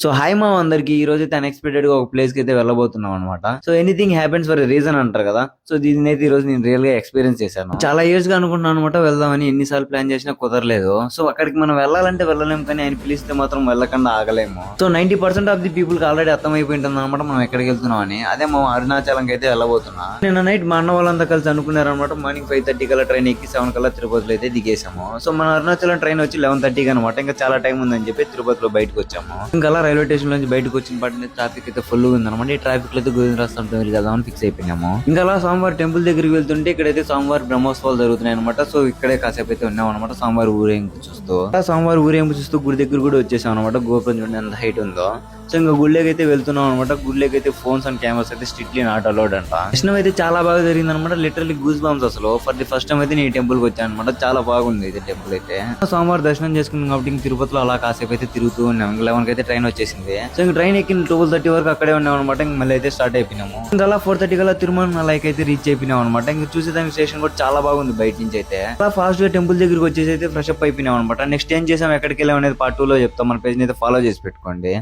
So hi మా అందరికి ఈ రోజు అయితే అన్ఎక్స్పెక్టెడ్ గా ఒక ప్లేస్ కి అయితే వెళ్ళబోతున్నాం అనమాట. So anything happens for reason అంటారు కదా. సో దీని అయితే ఈ రోజు నేను రియల్ గా ఎక్స్పీరియన్స్ చేశాను. చాలా ఇయర్స్ గా అనుకుంటున్నాను అనమాట వెళ్దామని. ఎన్నిసార్లు ప్లాన్ చేసినా కుదరలేదు. సో అక్కడికి మనం వెళ్ళాలంటే వెళ్ళలేము, కానీ ఆయన పిలిస్తే మాత్రం వెళ్ళకుండా ఆగలేము. సో 90% ఆఫ్ ది పీపుల్ కి ఆల్రెడీ అర్థమైపోయింటుంది అనమాట మనం ఎక్కడికి వెళ్తున్నాం అని. అదే మా అరుణాచలంకి అయితే వెళ్ళబోతున్నా. నిన్న నైట్ మా అన్న వాళ్ళంతా కలిసి అనుకున్నారు అనమాట. మార్నింగ్ 5:30 కల్లా ట్రైన్ ఎక్కి 7 కల్లా తిరుపతిలో అయితే దిగేసాము. సో మన అరుణాచలం ట్రైన్ వచ్చి 11:30 అనమాట. ఇంకా చాలా టైం ఉందని చెప్పి తిరుపతిలో బయటకు వచ్చాము. ఇంకా రైల్వే స్టేషన్ నుంచి బయటకు వచ్చిన పాటిని ట్రాఫిక్ అయితే ఫుల్ ఉంది అనమాట. ఈ ట్రాఫిక్ లో అయితే గోవిందరాజస్వామి కదా అని ఫిక్స్ అయిపోయినాము. ఇంకా అలా స్వామివారి టెంపుల్ దగ్గరికి వెళ్తుంటే ఇక్కడైతే స్వామివారి బ్రహ్మోత్సవాలు జరుగుతున్నాయి అనమాట. సో ఇక్కడే కాసేపు అయితే ఉన్నాం అనమాట. స్వామివారి ఊరేగింపు చూస్తూ గుడి దగ్గర కూడా వచ్చేసాం అనమాట. గోపురం చూడండి ఎంత హైట్ ఉందో. సో ఇంకా గుళ్ళకి అయితే వెళ్తున్నాం అనమాట. గుళ్ళకి అయితే ఫోన్స్ అండ్ కెమెరాస్ అయితే స్ట్రిక్ట్లీ నాట్ అలౌడ్ అంట. దర్శనం అయితే చాలా బాగా జరిగింది అనమాట. లిటరల్లీ గూస్ బంప్స్ అసలు. ఫర్ ది ఫస్ట్ టైం అయితే నేను టెంపుల్ కి వచ్చాను అనమాట. చాలా బాగుంది ఇది టెంపుల్ అయితే. సోమవారం దర్శనం చేసుకున్నాం కాబట్టి ఇంక తిరుపతిలో అలా కాసేపు అయితే తిరుగుతూ ఉన్నాం. 11 అయితే ట్రైన్ వచ్చేసింది. సో ఇంక ట్రైన్ ఎక్కిన 12:30 వరకు అక్కడే ఉన్నాం అనమాట. ఇంక మళ్ళీ అయితే స్టార్ట్ అయిపోయినాము. ఇంకా అలా 4:30 కల్లా తిరుమల లైక్ అయితే రీచ్ అయిపోయినాం అనమాట. ఇంకా చూసేదానికి స్టేషన్ కూడా చాలా బాగుంది బయట నుంచి అయితే. అలా ఫాస్ట్ గా టెంపుల్ దగ్గరికి వచ్చేసి అయితే ఫ్రెష్ అప్ అయిపోయినాం అనమాట. నెక్స్ట్ ఏం చేసాం, ఎక్కడికి వెళ్ళాం అనేది పార్ట్ 2 లో చెప్తాం. మన పేజ్ అయితే ఫాలో చేసి పెట్టుకోండి.